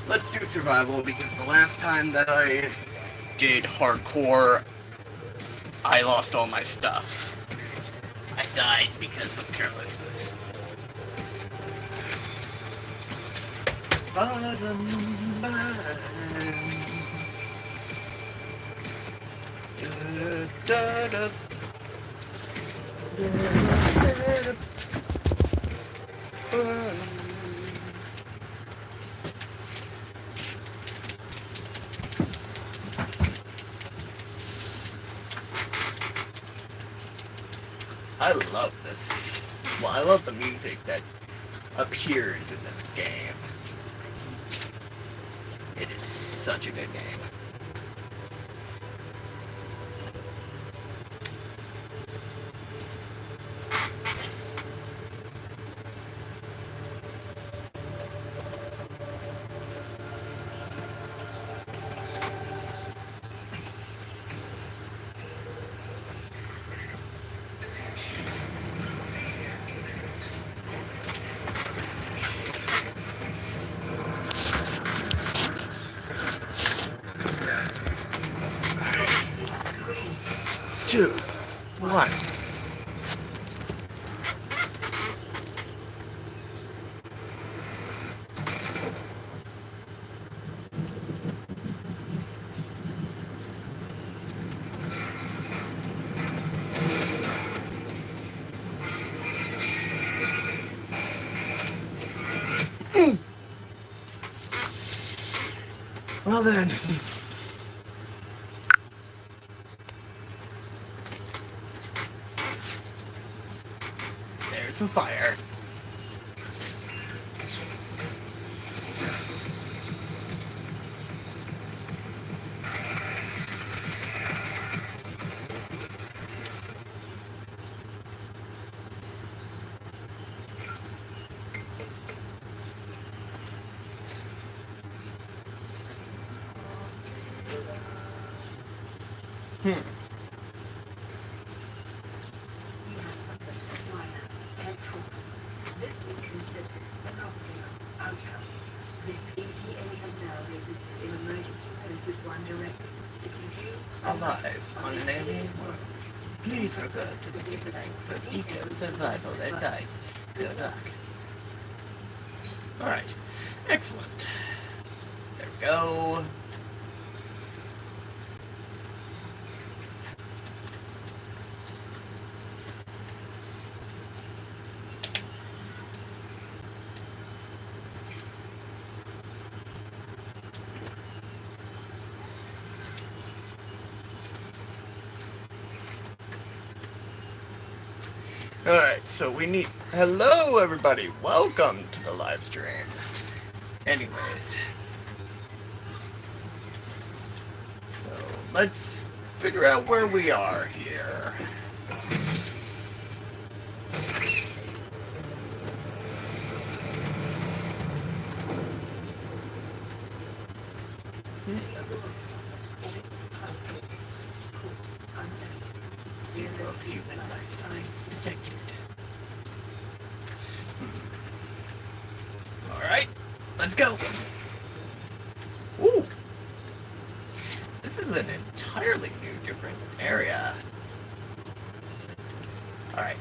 Let's do survival because the last time that I did hardcore, I lost all my stuff. I died because of carelessness. I love this. Well, I love the music that appears in this game. It is such a good game. Two, one. Well then. There's the fire. Hmm. This is considered an optimal outcome. This PTA has now been in emergency mode with one directive to keep you Alive on an alien world. Please refer to the data bank for detailed survival advice. Good luck. Alright. Excellent. There we go. Alright, so we need... Hello, everybody! Welcome to the live stream. Anyways. So, let's figure out where we are here. Zero human life signs detected. Alright, let's go. Ooh. This is an entirely new, different area. Alright.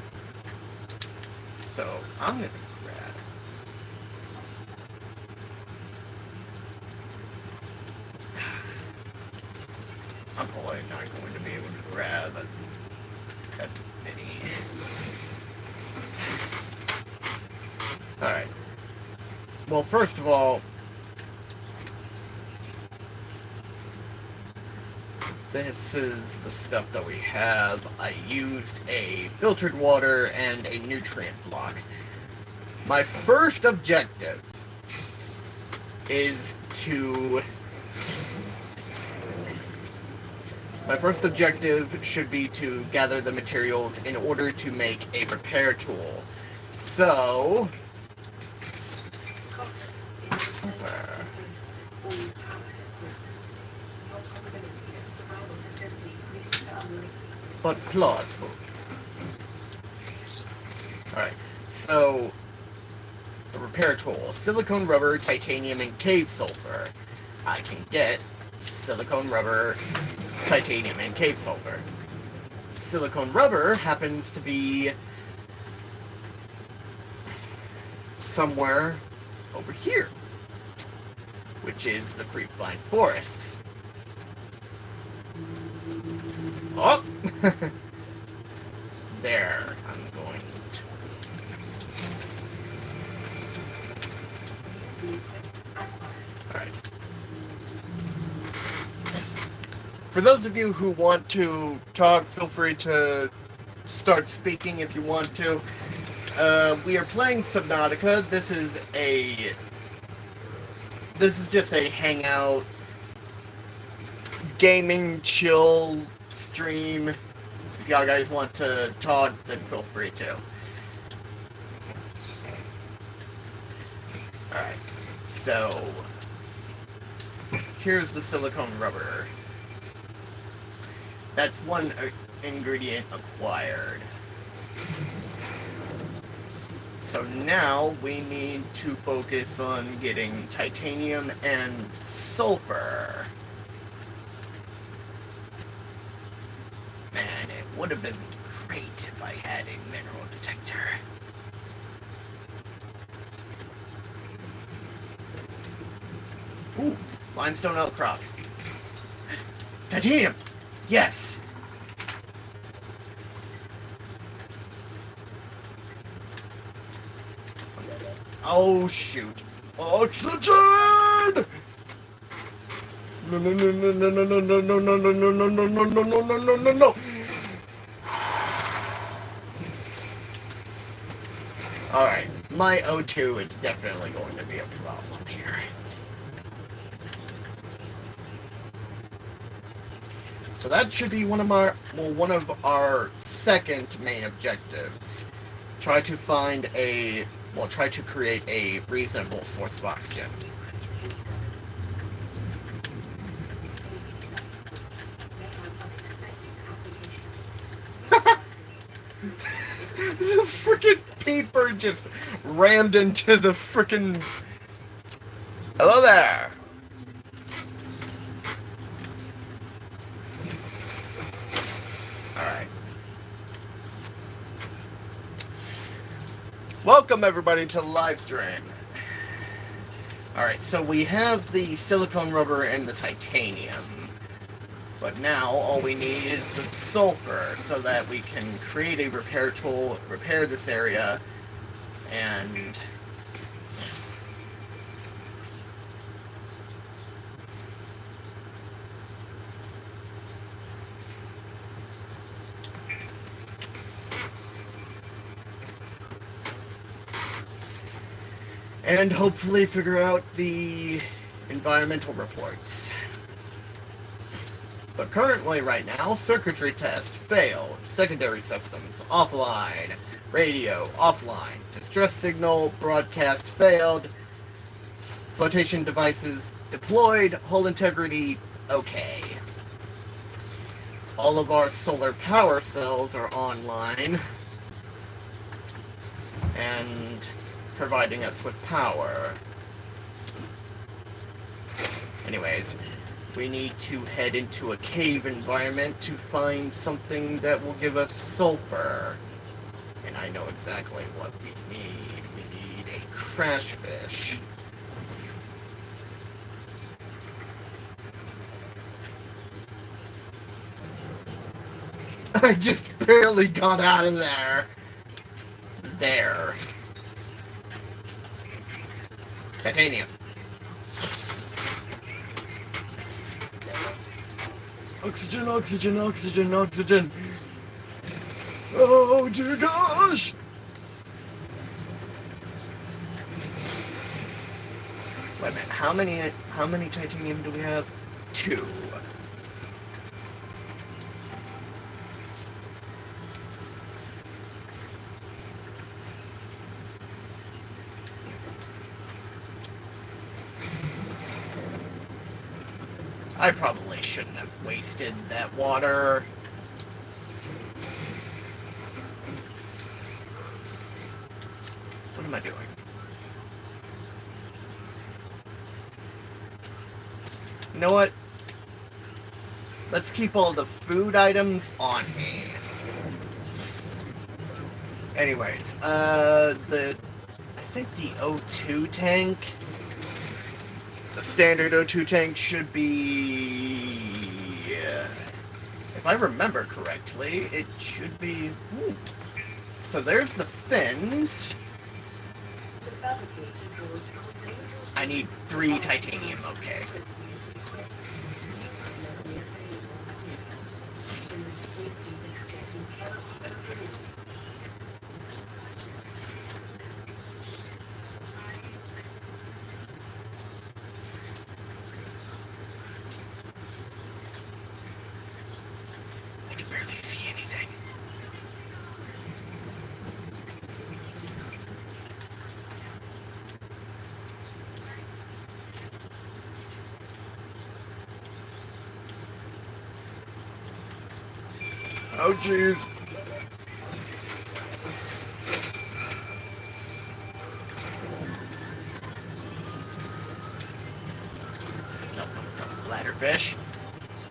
So, I'm gonna grab... I'm probably not going to be able to grab that many. Alright. Well, first of all, this is the stuff that we have. I used a filtered water and a nutrient block. My first objective is to... My first objective should be to gather the materials in order to make a repair tool. So... but plausible. Alright, so... repair tool: silicone, rubber, titanium, and cave sulfur. I can get silicone, rubber, titanium, and cave sulfur. Silicone rubber happens to be somewhere over here, which is the creepvine forests. Oh! There, I'm going to... Alright. For those of you who want to talk, feel free to start speaking if you want to. We are playing Subnautica. This is just a hangout, gaming, chill stream. If y'all guys want to talk, then feel free to. Alright, so here's the silicone rubber. That's one ingredient acquired. So now we need to focus on getting titanium and sulfur. Man, it would have been great if I had a mineral detector. Ooh, limestone outcrop. Titanium! Yes! Oh shoot. Oxygen! No, no, no, no, no, no, no, no, no, no, no, no, no, no, no, no, no, no, no, no. Alright, my O2 is definitely going to be a problem here. So that should be one of our second main objectives. Try to create a reasonable source of oxygen. The frickin' peeper just rammed into the frickin'... Hello there! Alright. Welcome everybody to the live stream. Alright, so we have the silicone rubber and the titanium. But now all we need is the sulfur so that we can create a repair tool, repair this area, and hopefully figure out the environmental reports. But currently, right now, circuitry test failed. Secondary systems offline. Radio offline. Distress signal broadcast failed. Flotation devices deployed. Hull integrity okay. All of our solar power cells are online and providing us with power. Anyways, we need to head into a cave environment to find something that will give us sulfur. And I know exactly what we need. We need a crash fish. I just barely got out of there. There. Titanium. Oxygen, oxygen, oxygen, oxygen. Oh dear gosh! Wait a minute, how many titanium do we have? 2. I probably shouldn't have wasted that water. What am I doing? You know what? Let's keep all the food items on me. Anyways, I think the O2 tank, the standard O2 tank should be, if I remember correctly, it should be, so there's the fins. I need 3 titanium, okay. I can barely see anything. Oh, jeez. No, bladderfish.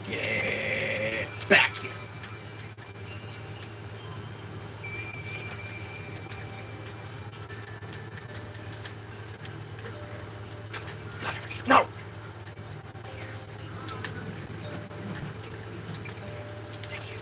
Get back here. Bladderfish, no! Thank you.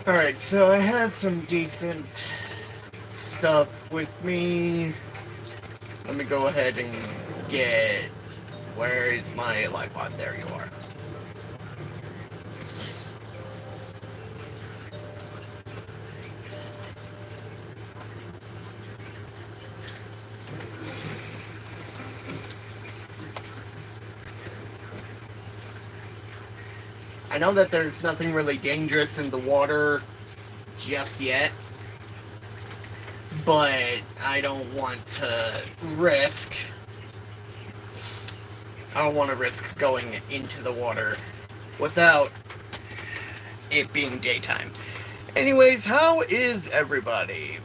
Alright, so I have some decent stuff with me. Let me go ahead and get... Where is my life pod? There you are. I know that there's nothing really dangerous in the water just yet, but I don't want to risk... I don't want to risk going into the water without it being daytime. Anyways, how is everybody?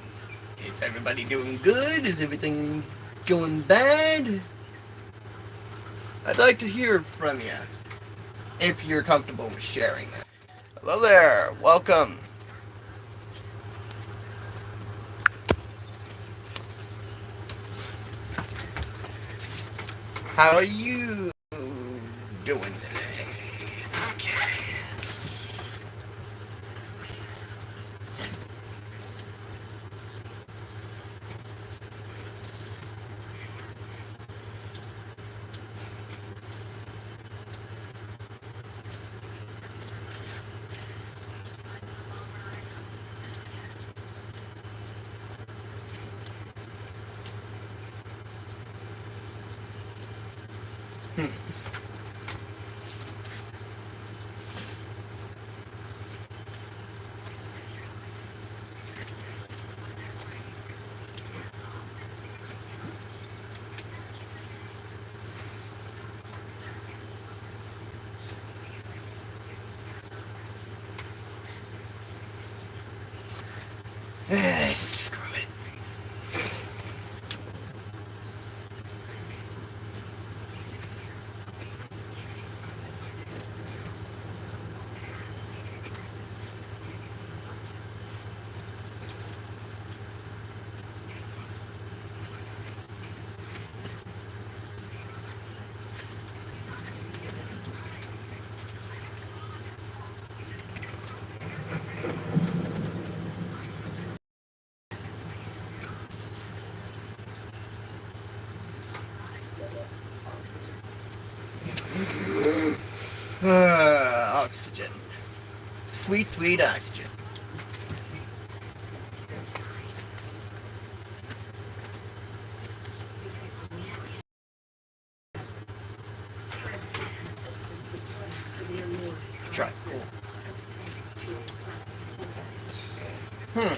Is everybody doing good? Is everything going bad? I'd like to hear from you, if you're comfortable with sharing that. Hello there, welcome. How are you doing today? Okay. Screw it. Oxygen. sweet, sweet oxygen. Try. Hmm.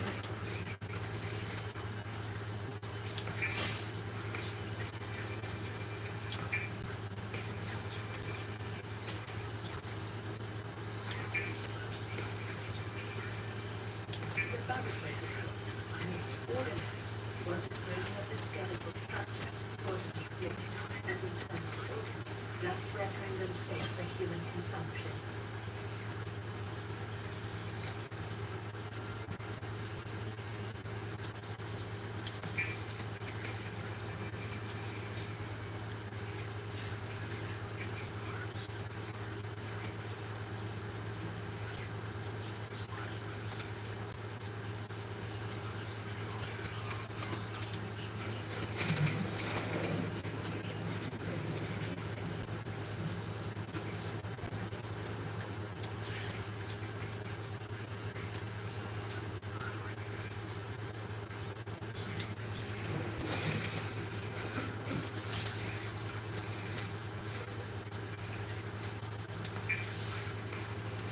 Thus rendering them safe for human consumption.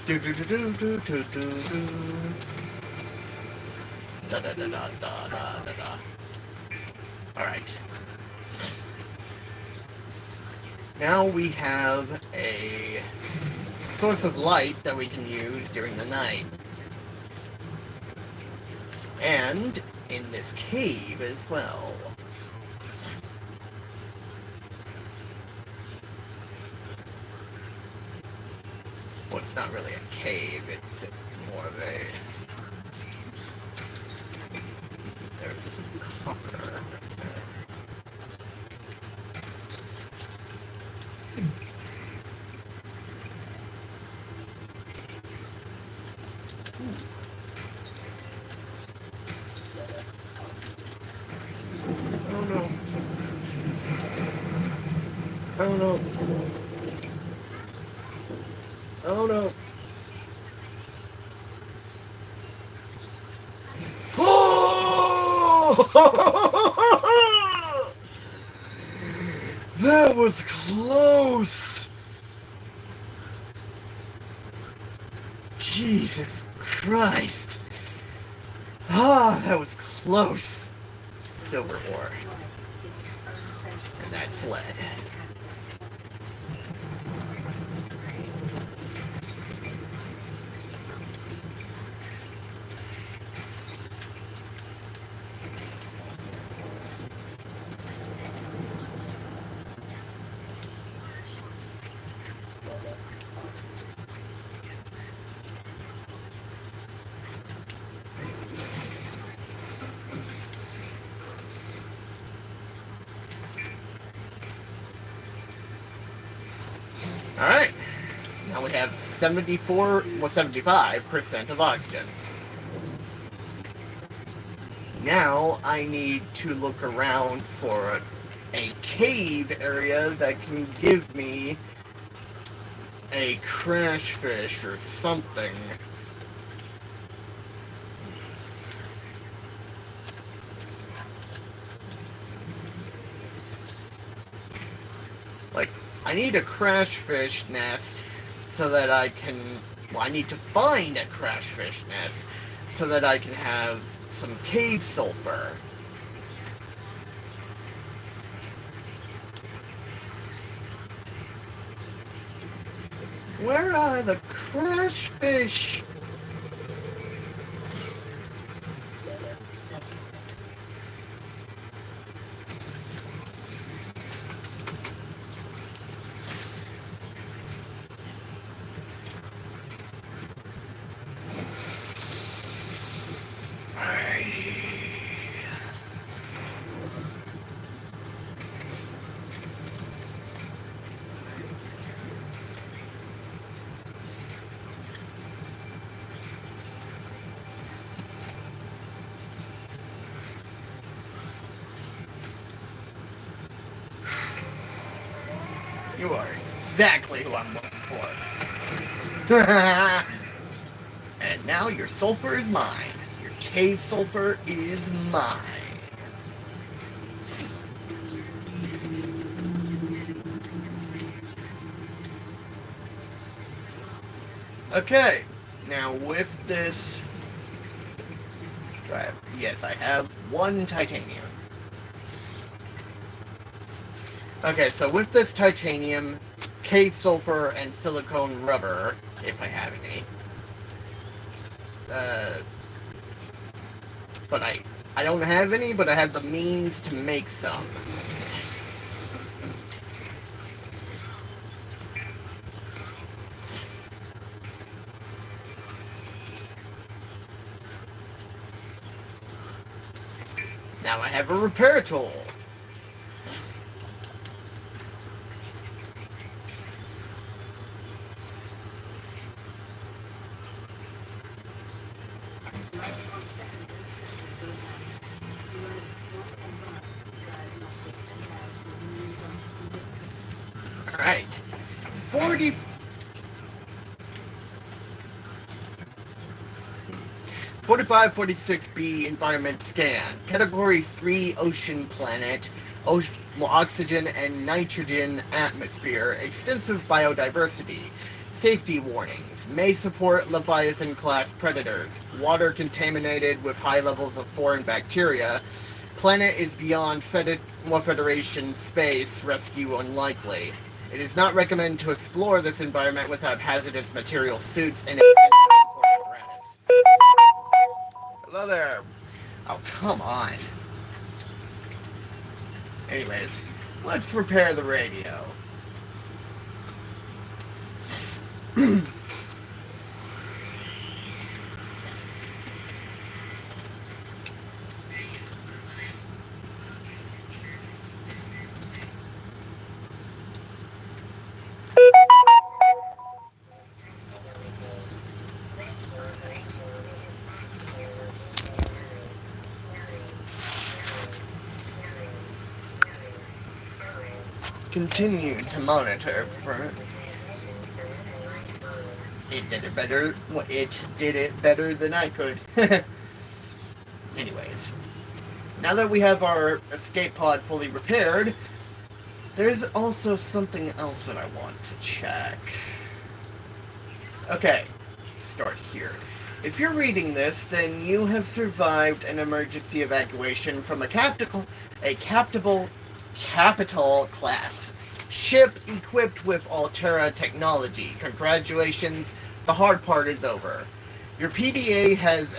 Do do do do do do do do. Da da da da da da da da. All right. Now we have a source of light that we can use during the night. And in this cave as well. Well, it's not really a cave, it's more of a... There's some copper. Oh no. Oh no. Oh no. Oh! That was close. Jesus Christ. Ah, that was close. Silver ore. And that's lead. Alright. Now we have 75% of oxygen. Now I need to look around for a cave area that can give me a crash fish or something. Like, I need a crash fish nest so that I can... Well, I need to find a crash fish nest so that I can have some cave sulfur. Where are the crash fish? You are exactly who I'm looking for. And now your sulfur is mine. Your cave sulfur is mine. Okay, now with this, yes, I have 1 titanium. Okay, so with this titanium, cave sulfur, and silicone rubber, if I have any, but I don't have any, but I have the means to make some. Now I have a repair tool. Alright. 4546B environment scan. Category 3 ocean planet. Oxygen and nitrogen atmosphere. Extensive biodiversity. Safety warnings. May support Leviathan class predators. Water contaminated with high levels of foreign bacteria. Planet is beyond Federation space. Rescue unlikely. It is not recommended to explore this environment without hazardous material suits and extensive support apparatus. Hello there. Oh, come on. Anyways, let's repair the radio. Continue to monitor for. It did it better. Well, it did it better than I could. Anyways, now that we have our escape pod fully repaired, there's also something else that I want to check. Okay, start here. If you're reading this, then you have survived an emergency evacuation from a capital class ship equipped with Altera technology. Congratulations, the hard part is over. Your PDA has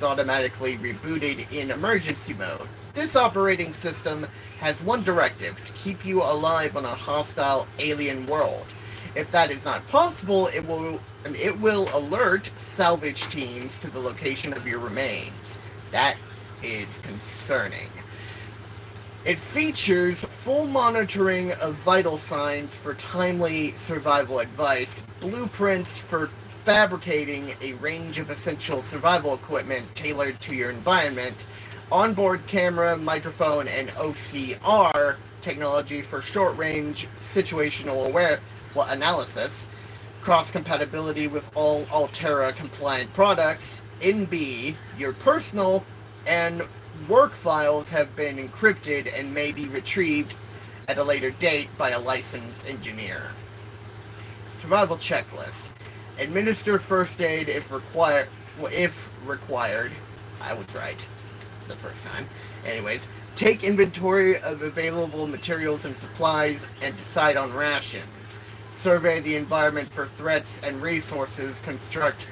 automatically rebooted in emergency mode. This operating system has one directive: to keep you alive on a hostile alien world. If that is not possible, it will alert salvage teams to the location of your remains. That is concerning. It features full monitoring of vital signs for timely survival advice, blueprints for fabricating a range of essential survival equipment tailored to your environment, onboard camera, microphone, and OCR technology for short-range situational analysis, cross-compatibility with all Altera-compliant products. NB, your personal and work files have been encrypted and may be retrieved at a later date by a licensed engineer. Survival checklist. Administer first aid if required. I was right the first time. Anyways, take inventory of available materials and supplies and decide on rations. Survey the environment for threats and resources. Construct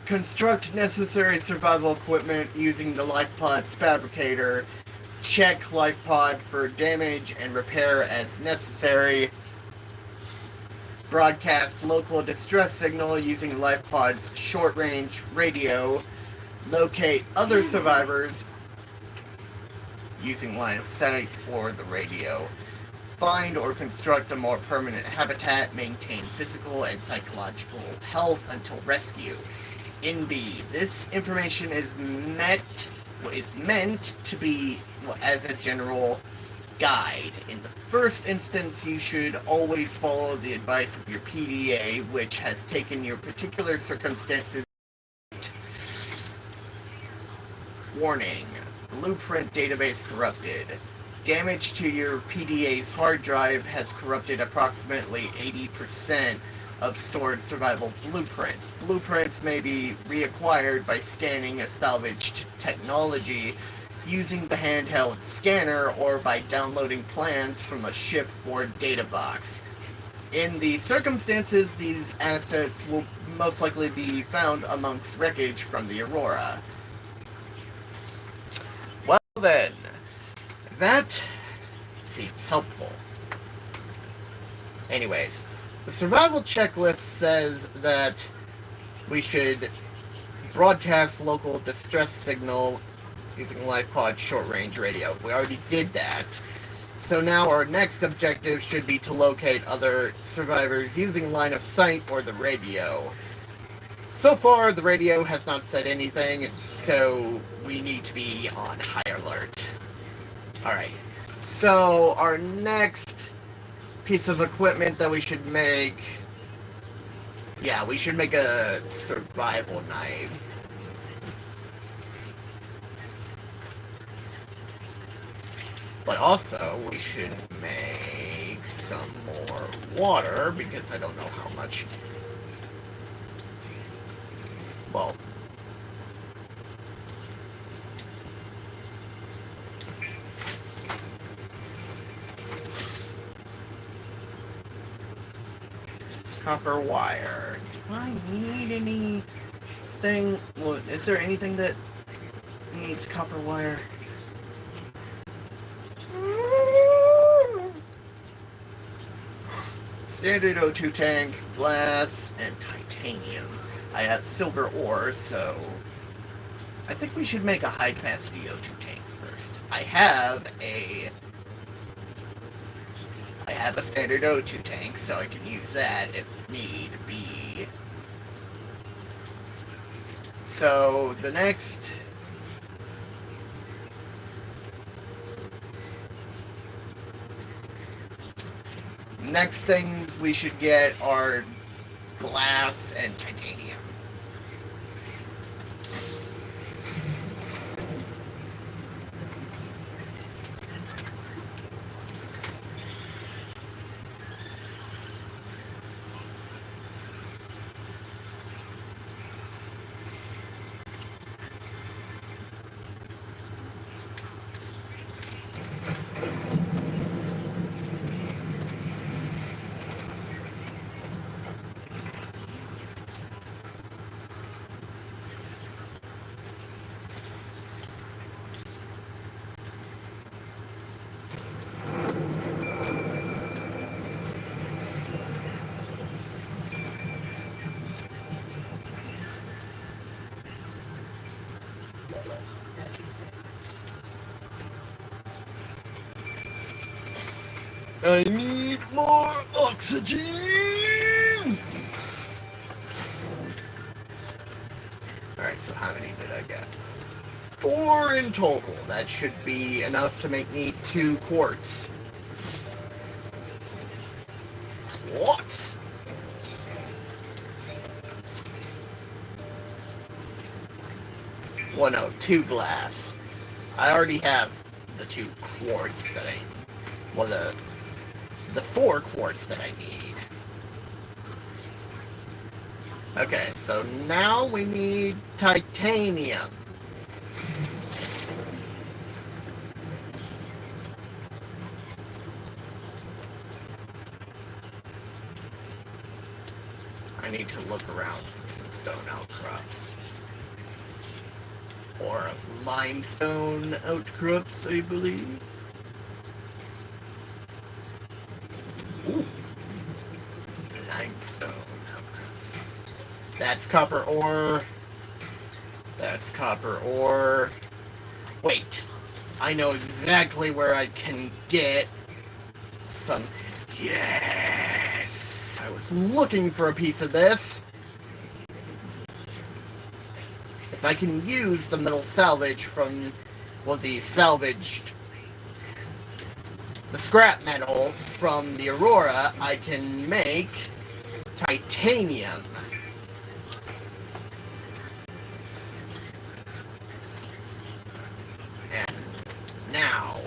construct necessary survival equipment using the LifePod's fabricator. Check LifePod for damage and repair as necessary. Broadcast local distress signal using LifePod's short-range radio. Locate other survivors using line of sight or the radio. find or construct a more permanent habitat, maintain physical and psychological health until rescue. In B, this information is meant to be as a general guide. In the first instance, you should always follow the advice of your PDA, which has taken your particular circumstances. Warning: Blueprint database corrupted. Damage to your PDA's hard drive has corrupted approximately 80% of stored survival blueprints. Blueprints may be reacquired by scanning a salvaged technology, using the handheld scanner, or by downloading plans from a shipboard data box. In the circumstances, these assets will most likely be found amongst wreckage from the Aurora. Well then, that seems helpful. Anyways, the survival checklist says that we should broadcast local distress signal using LifePod short-range radio. We already did that. So now our next objective should be to locate other survivors using line of sight or the radio. So far, the radio has not said anything, so we need to be on high alert. Alright, so our next piece of equipment that we should make... Yeah, we should make a survival knife. But also, we should make some more water, because I don't know how much... Well... Copper wire. Do I need anything? Well, is there anything that needs copper wire? Standard O2 tank, glass, and titanium. I have silver ore, so I think we should make a high-capacity O2 tank first. I have a standard O2 tank, so I can use that if need be. So the next things we should get are glass and titanium. I need more oxygen! Alright, so how many did I get? 4 in total. That should be enough to make me 2 quartz. Quartz? Well, no, 2 glass. I already have the 2 quartz that I... Well, the 4 quartz that I need. Okay, so now we need titanium. I need to look around for some stone outcrops. Or limestone outcrops, I believe. Ooh. Limestone outcrops. That's copper ore. That's copper ore. Wait. I know exactly where I can get awesome. Yes! I was looking for a piece of this. If I can use the metal salvage from, well, the scrap metal from the Aurora, I can make titanium. And now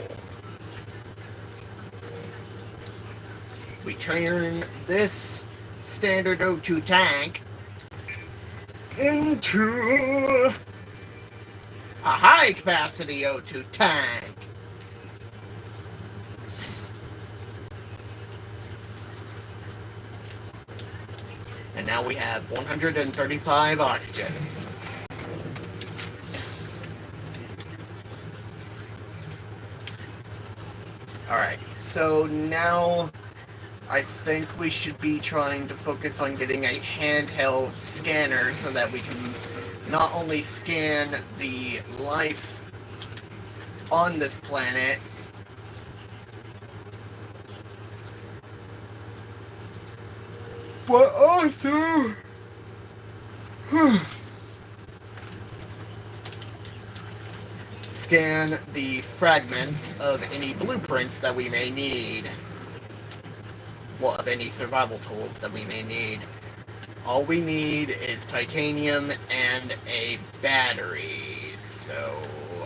we turn this standard O2 tank into a high capacity O2 tank. And now we have 135 oxygen. Alright, so now I think we should be trying to focus on getting a handheld scanner so that we can not only scan the life on this planet, but also scan the fragments of any blueprints that we may need. Well, of any survival tools that we may need. All we need is titanium and a battery. So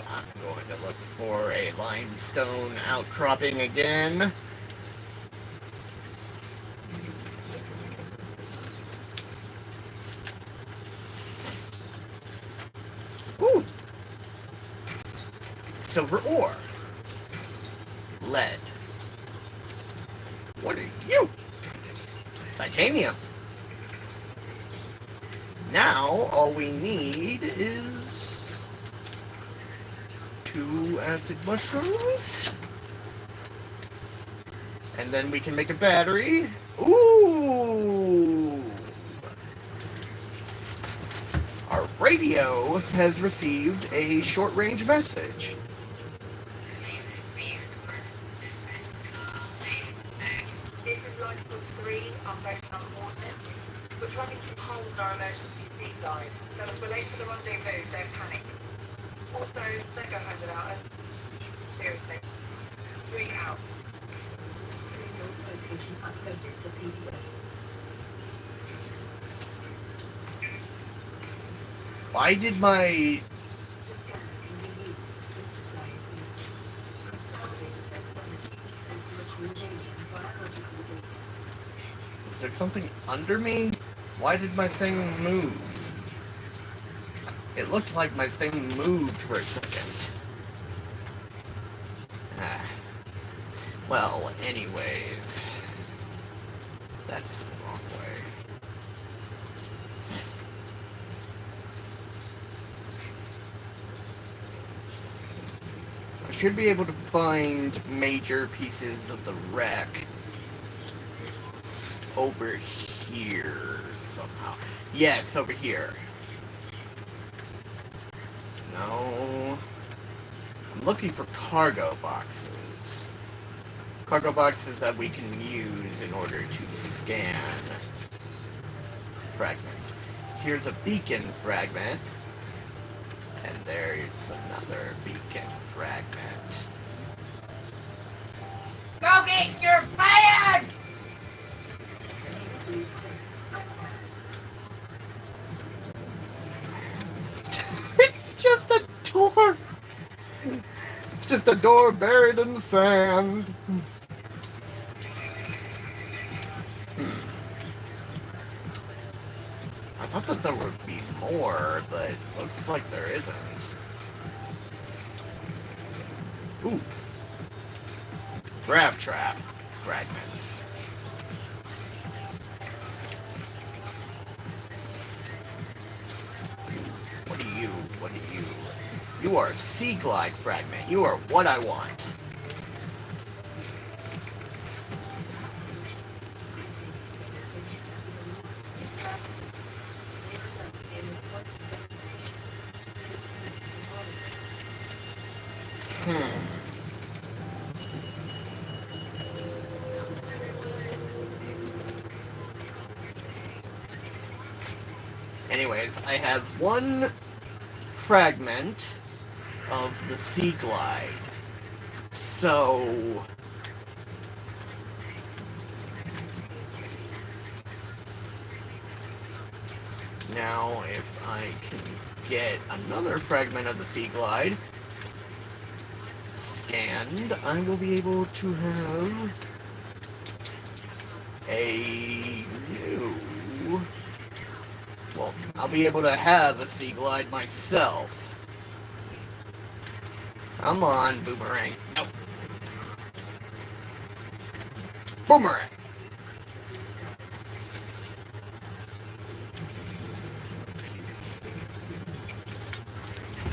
I'm going to look for a limestone outcropping again. Ooh! Silver ore. Lead. What are you? Titanium. Now, all we need is 2 acid mushrooms. And then we can make a battery. Ooh! Our radio has received a short-range message. This is Lifeboat 3, operational coordinates. We're trying to hold our emergency feed line, so if we're late for the rendezvous, don't panic. Also, don't go home without us. Seriously. 3 out. Signal location uploaded to PDA. Why did my... The scanner can be used to synthesize images from salvaged technology sent to its Rogesian biological data. Is there something under me? Why did my thing move? It looked like my thing moved for a second. Ah. Well, anyways. That's the wrong way. I should be able to find major pieces of the wreck over here somehow. Yes, over here. No. I'm looking for cargo boxes. Cargo boxes that we can use in order to scan fragments. Here's a beacon fragment. And there's another beacon fragment. Go get your bag! It's just a door. It's just a door buried in the sand. I thought that there would be more, but looks like there isn't. Ooh. Grab trap fragments. What are you? What are you? You are a sea glide fragment. You are what I want. Anyways, I have one fragment of the Sea Glide. So now if I can get another fragment of the Sea Glide scanned, I will be able to have a new... Well, I'll be able to have a Sea Glide myself. Come on, Boomerang. Nope. Boomerang!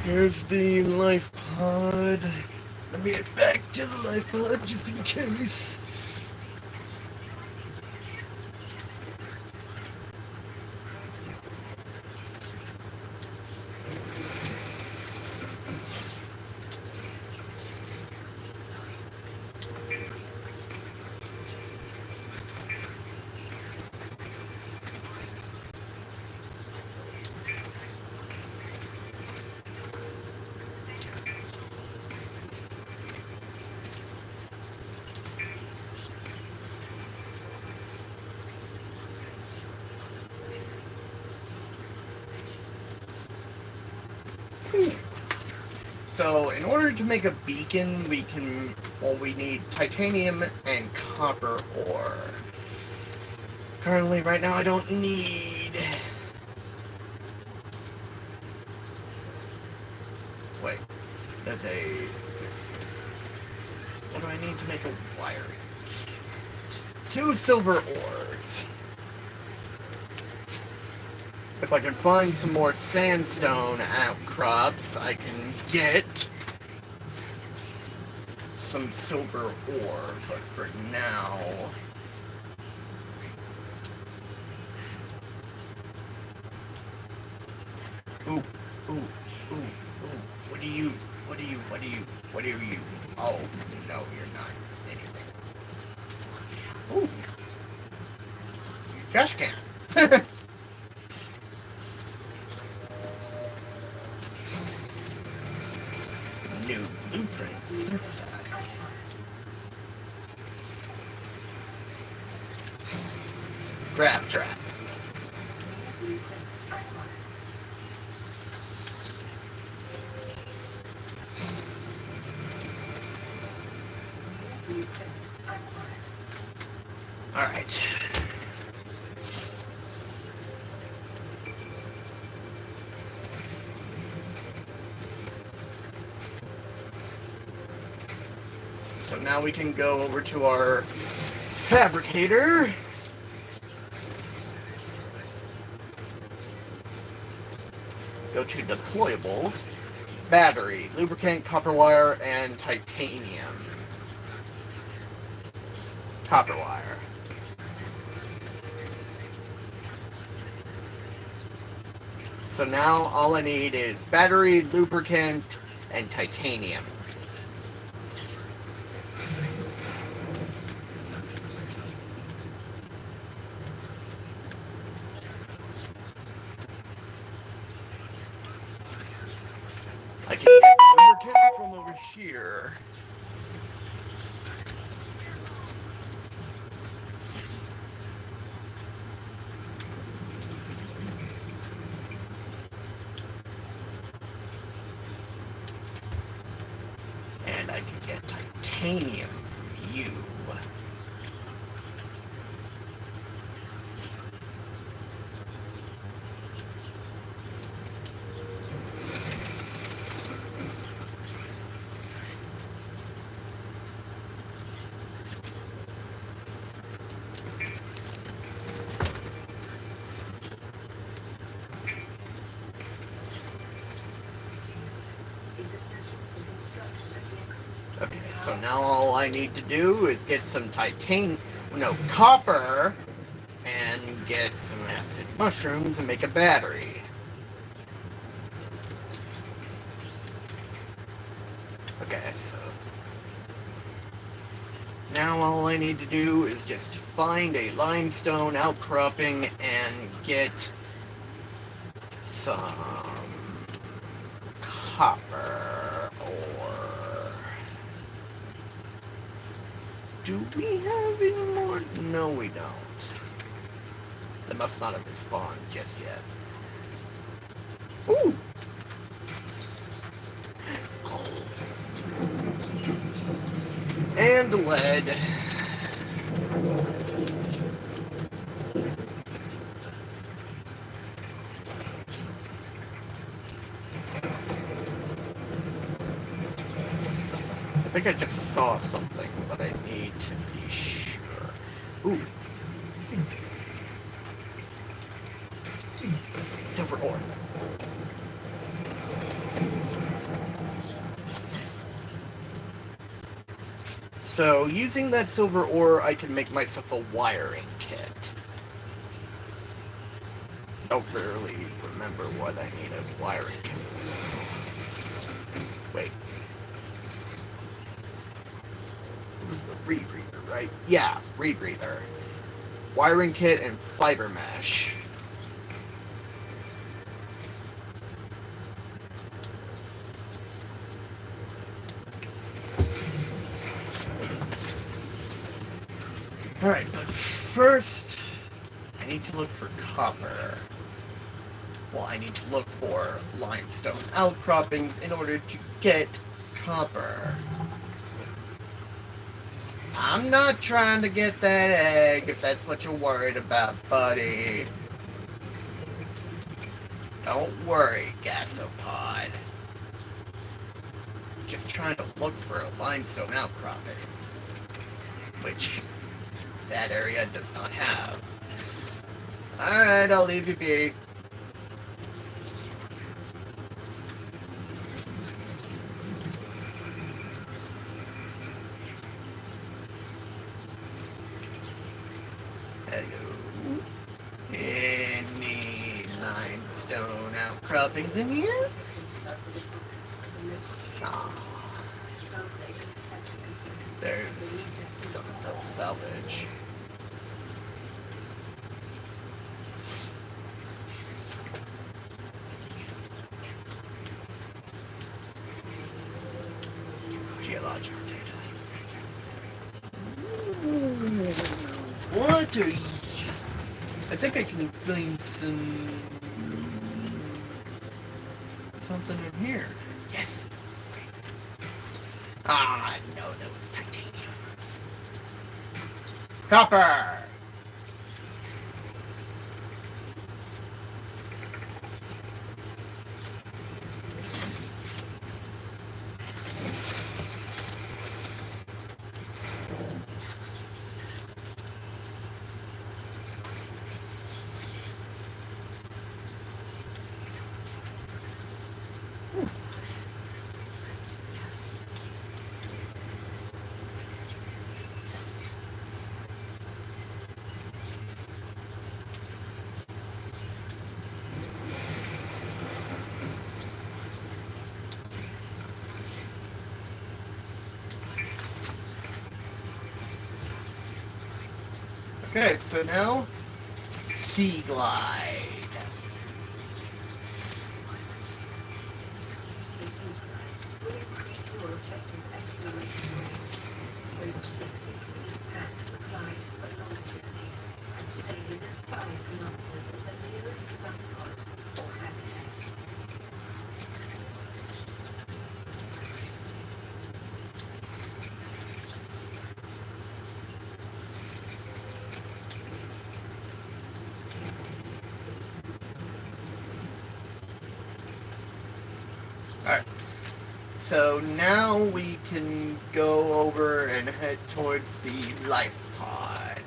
Here's the life pod. Let me get back to the life pod just in case. So, in order to make a beacon, we need titanium and copper ore. Currently, right now, I don't need... Wait, there's a... What do I need to make a wiring? 2 silver ores. If I can find some more sandstone outcrops, I can get some silver ore, but for now... Ooh, ooh, ooh, ooh. What are you? Oh, no, you're not anything. Ooh. Trash can. New blueprint synthesized. Graph trap. All right. So now we can go over to our fabricator. Go to deployables, battery, lubricant, copper wire, and titanium. Copper wire. So now all I need is battery, lubricant, and titanium. I can get lubricant from over here. And I can get titanium from you. Okay, so now all I need to do is get some copper, and get some acid mushrooms and make a battery. Okay, so now all I need to do is just find a limestone outcropping and get some copper ore. Do we have any more? No, we don't. They must not have respawned just yet. Ooh! Gold. And lead. I think I just saw something, but I need to be sure. Ooh. Silver ore. So, using that silver ore, I can make myself a wiring kit. Don't really remember what I need a wiring kit for. Wait. This is the rebreather, right? Yeah, rebreather. Wiring kit and fiber mesh. Alright, but first, I need to look for copper. Well, I need to look for limestone outcroppings in order to get copper. I'm not trying to get that egg, if that's what you're worried about, buddy. Don't worry, Gasopod. Just trying to look for a limestone outcropping, which that area does not have. Alright, I'll leave you be. Hello. Any limestone outcroppings in here? Ah. There's some no salvage. Geological data. What are you? I think I can find something in here. Yes. Ah, no, that was titanium. Copper! Okay, so now, Sea Glide. Will increase your effective exploration rate. For your safety, please pack supplies for long journeys and stay within 5 kilometers of the nearest gunport or habitat. Alright. So now we can go over and head towards the life pod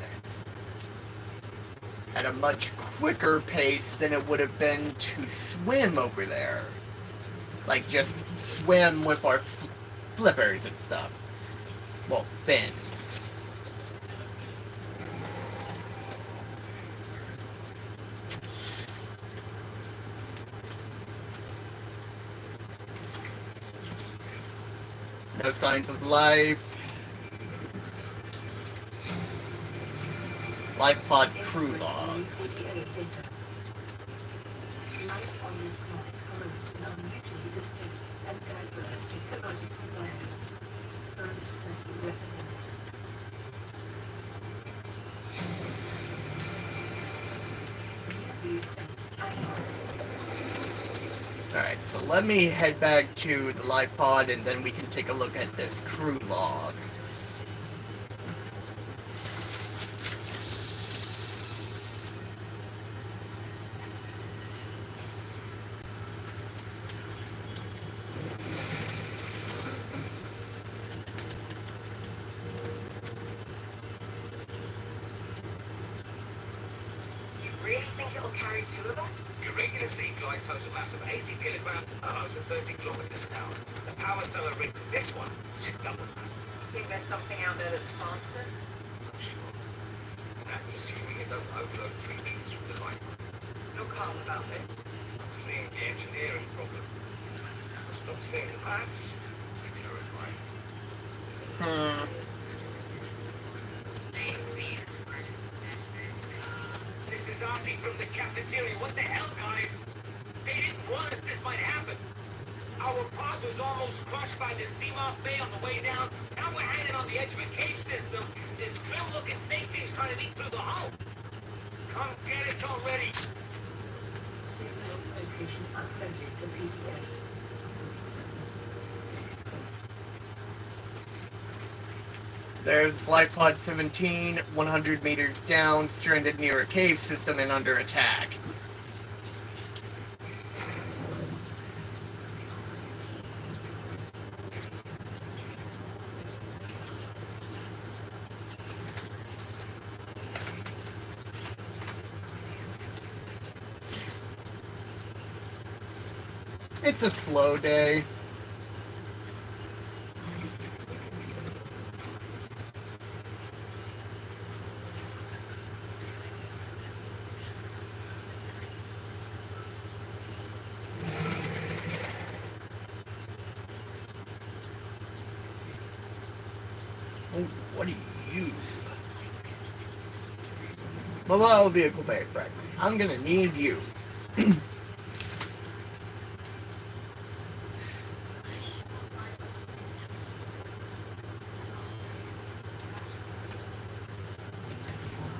at a much quicker pace than it would have been to swim over there. Like, just swim with our flippers and stuff. Well, fins. No signs of life. Life pod crew log. Life on this planet promotes an unusually distinct and diverse ecological biome. Further study recommended. Alright, so let me head back to the live pod and then we can take a look at this crew log. You really think it'll carry two of us? Your regular sea glide total mass of 80 kilograms per 130 kilometers an hour. The power solar rig for this one is double that. Think there's something out there that's faster? I'm sure. That's assuming it doesn't overload 3 meters from the line. You're calm about this. I'm seeing the engineering problem. I'll stop seeing the maths. Maybe you're right. This is Artie from the cafeteria. What the hell, guys? They didn't warn us this might happen. Our pod was almost crushed by the Seamoth Bay on the way down. Now we're hanging on the edge of a cave system. This grim-looking snake thing's trying to eat through the hull. Come get it already. Signal location uploaded to PDA. There's live pod 17, 100 meters down, stranded near a cave system and under attack. It's a slow day. Oh, what are you? Mobile vehicle bay fragment. I'm gonna need you.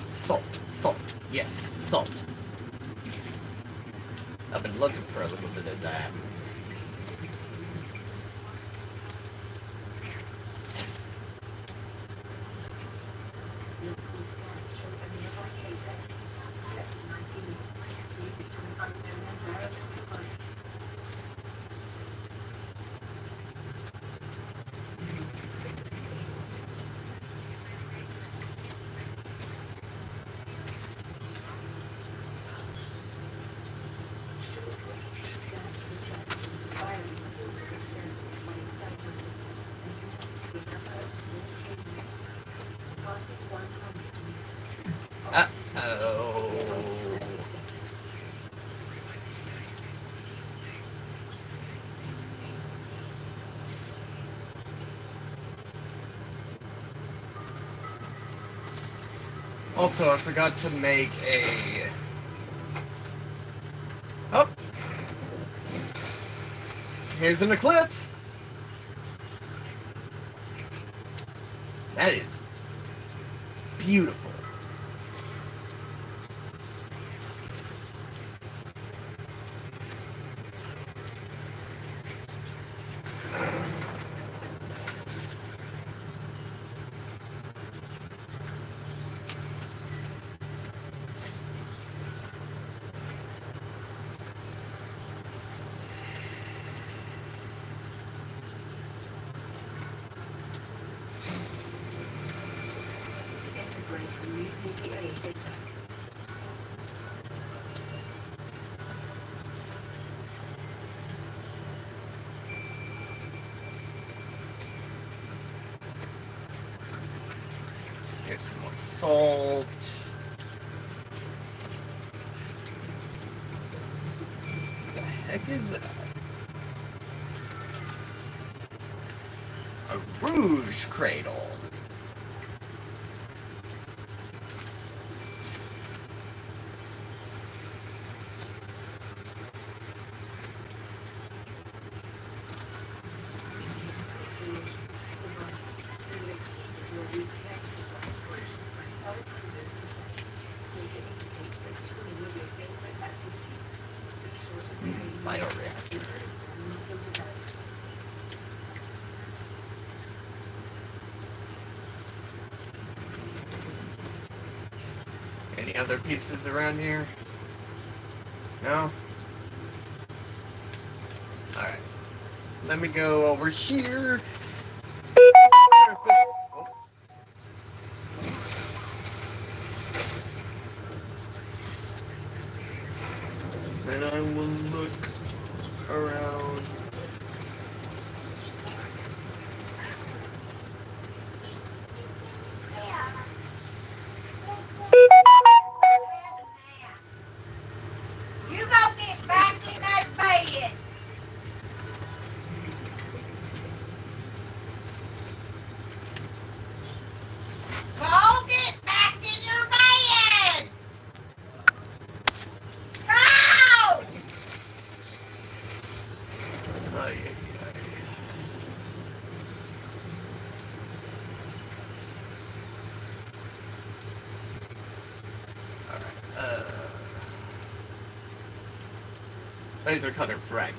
Salt, salt, yes, salt. I've been looking for a little bit of that. Local scans show a nearby cave entrance, depth 90 meters, leading to an unknown environmental body. Short-range scans suggest inspiring supports extensive wave diversity and units with a small cave networks, passing 100 meters. Uh-oh. Oxygen in 20 seconds. Also, I forgot to make a... Oh! Here's an eclipse! That is beautiful. Integrating new PDA data. Here's some more salt. What the heck is that? A rouge cradle. Any other pieces around here? No? Alright. Let me go over here. Surface. Oh. Then I will look around. You go get back in that bed. Go get back in your bed. Go! Ay, ay, ay. Alright, laser cutter fragment.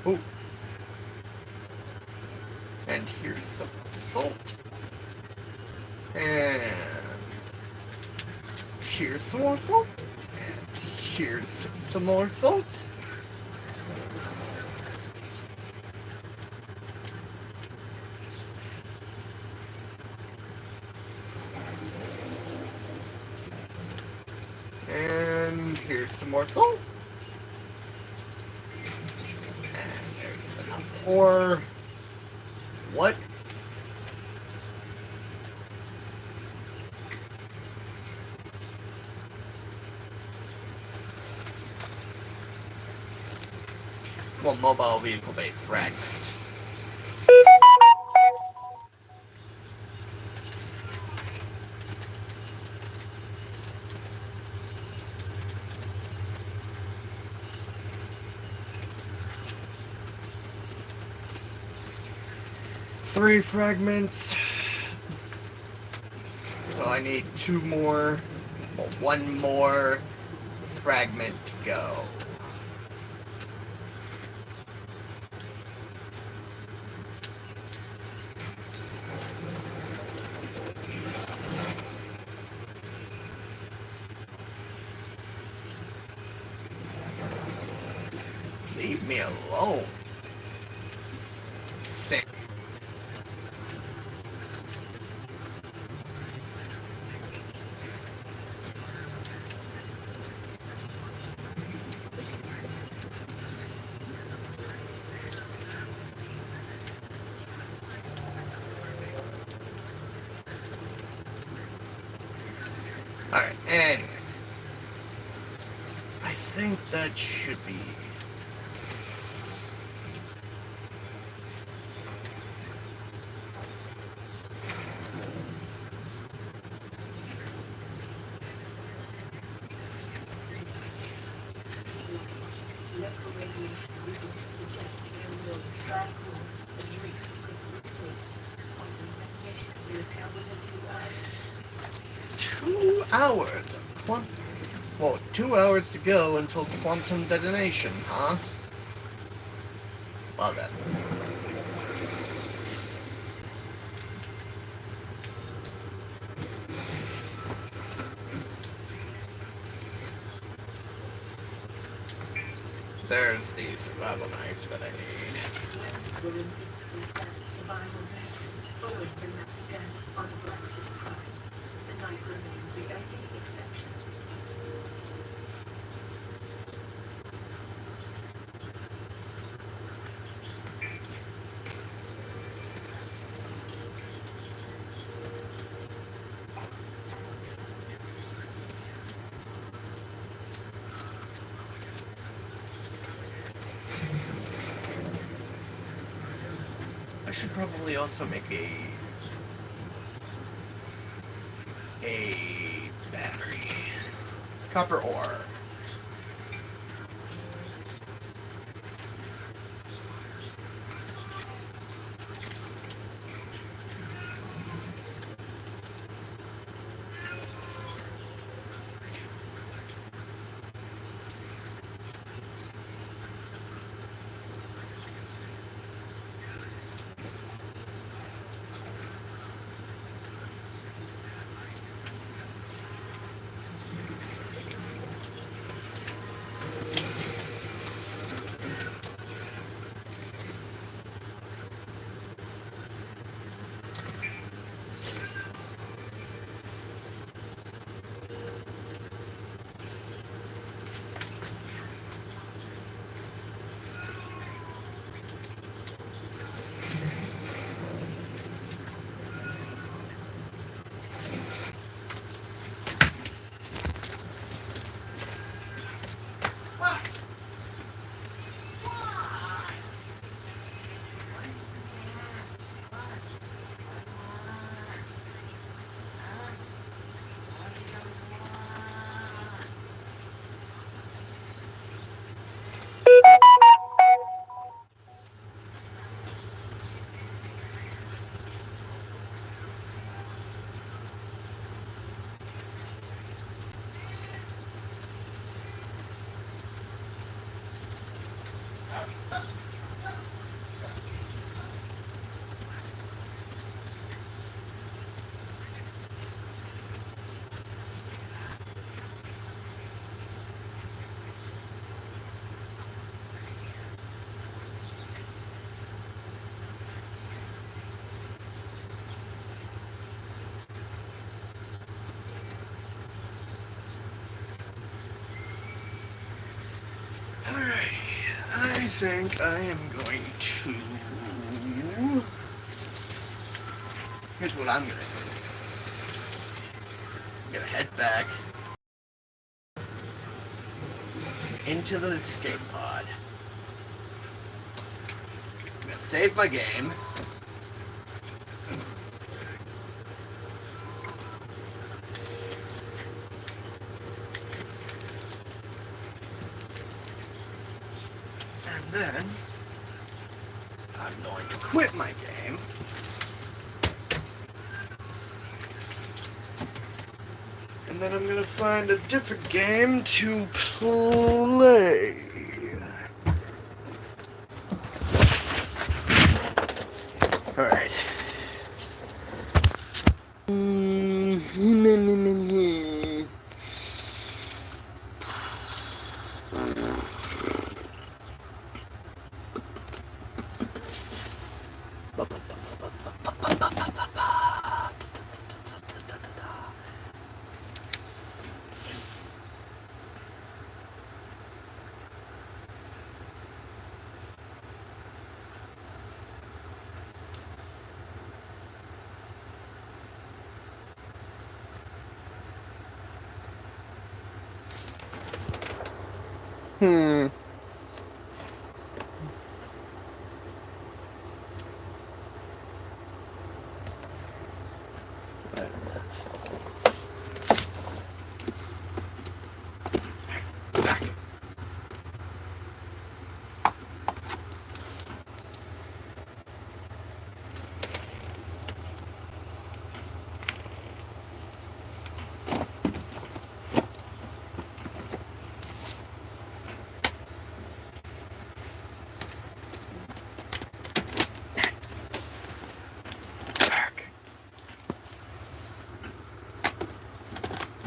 Ooh. And here's some salt. And here's some more salt. And here's some more salt. And here's some more salt. And there's enough more. What? Well, mobile vehicle bay fragment. Three fragments. So I need two more, or one more fragment to go. Leave me alone. Sick. Alright, anyways. I think that should be... Local radiation readings suggest no black holes has reached critical state. Quantum radiation will repair within 2 hours. 2 hours of quantum... Well, 2 hours to go until quantum detonation, huh? Well then. There's the survival knife that I need. Will immediately establish survival methods following the massacre on Blacks's Prime. The knife remains the only exception. I should probably also make a battery. Copper ore. Alright, I think I am going to... Here's what I'm gonna do. I'm gonna head back into the escape pod. I'm gonna save my game. And then I'm going to quit my game. And then I'm gonna find a different game to play. Alright.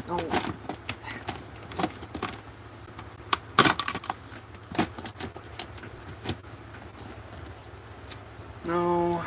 No. No.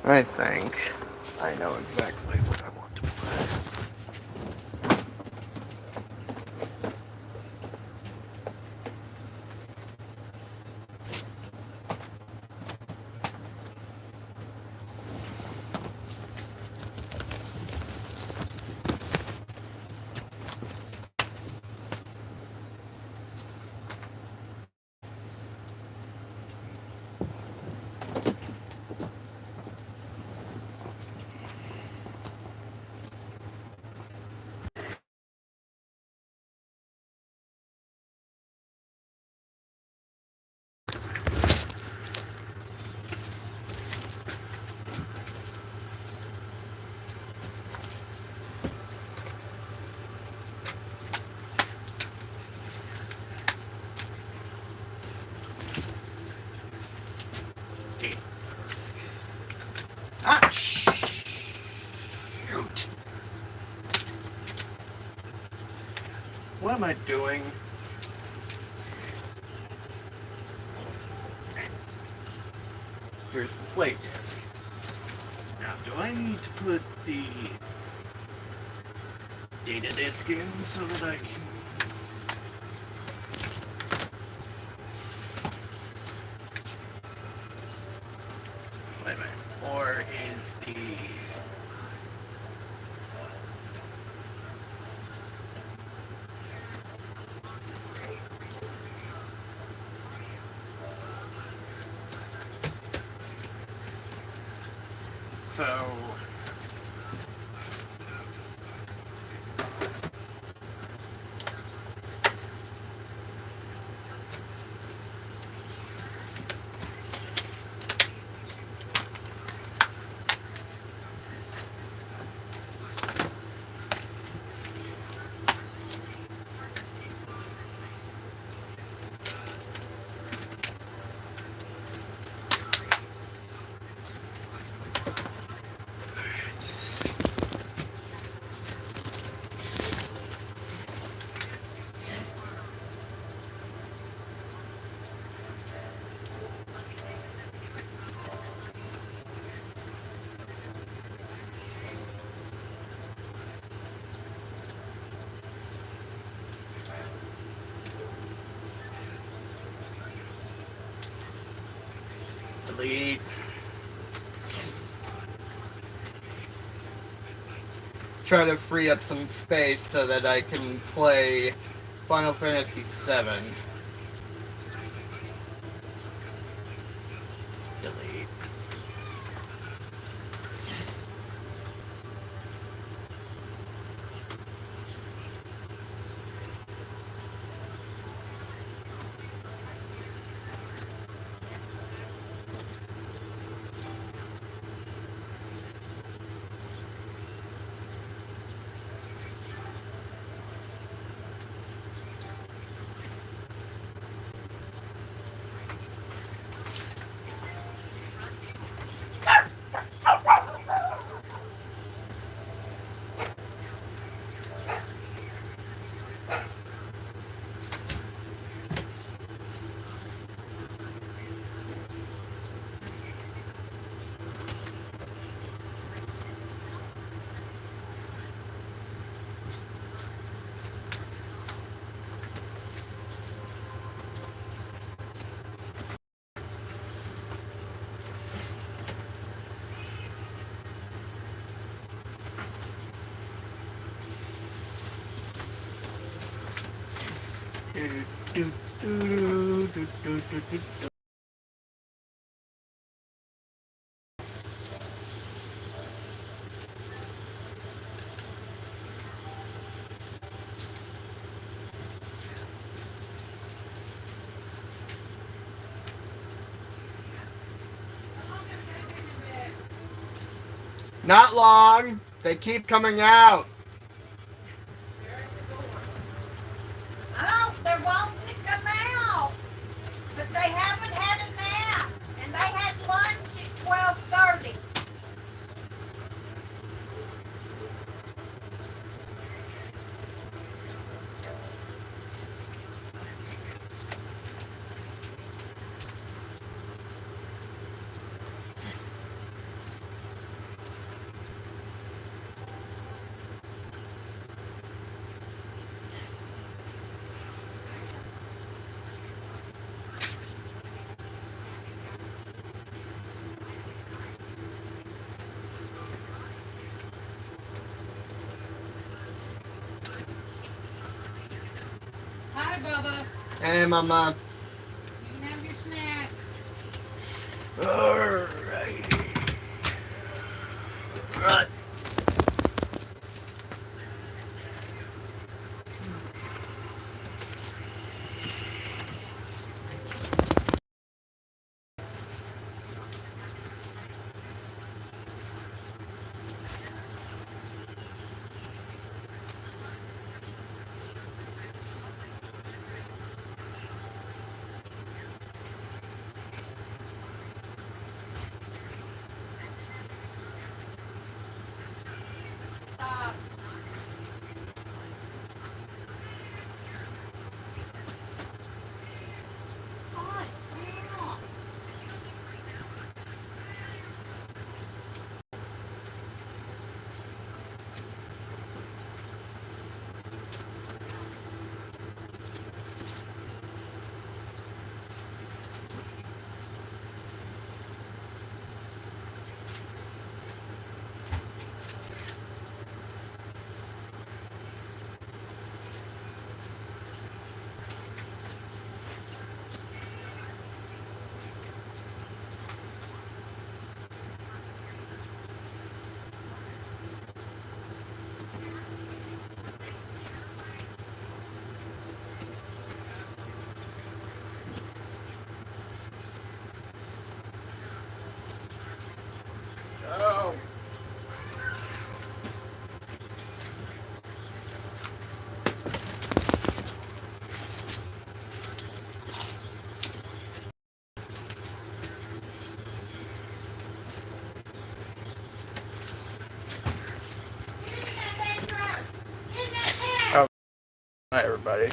I think I know exactly what I want to play. Ah, shoot. What am I doing? Here's the play disc. Now, do I need to put the data disc in so that I can... Wait a minute. Or is the... So... Delete. Try to free up some space so that I can play Final Fantasy VII. Delete. Not long. They keep coming out. Oh, they're wanting to come out, but they haven't had a nap, and they had lunch at 12:30. Hi, Bubba. Hey, Mama. You can have your snack. Alrighty. Right. Stop. Oh, it's not. Oh. Get in that bedroom. Get in that bed. Hi, everybody.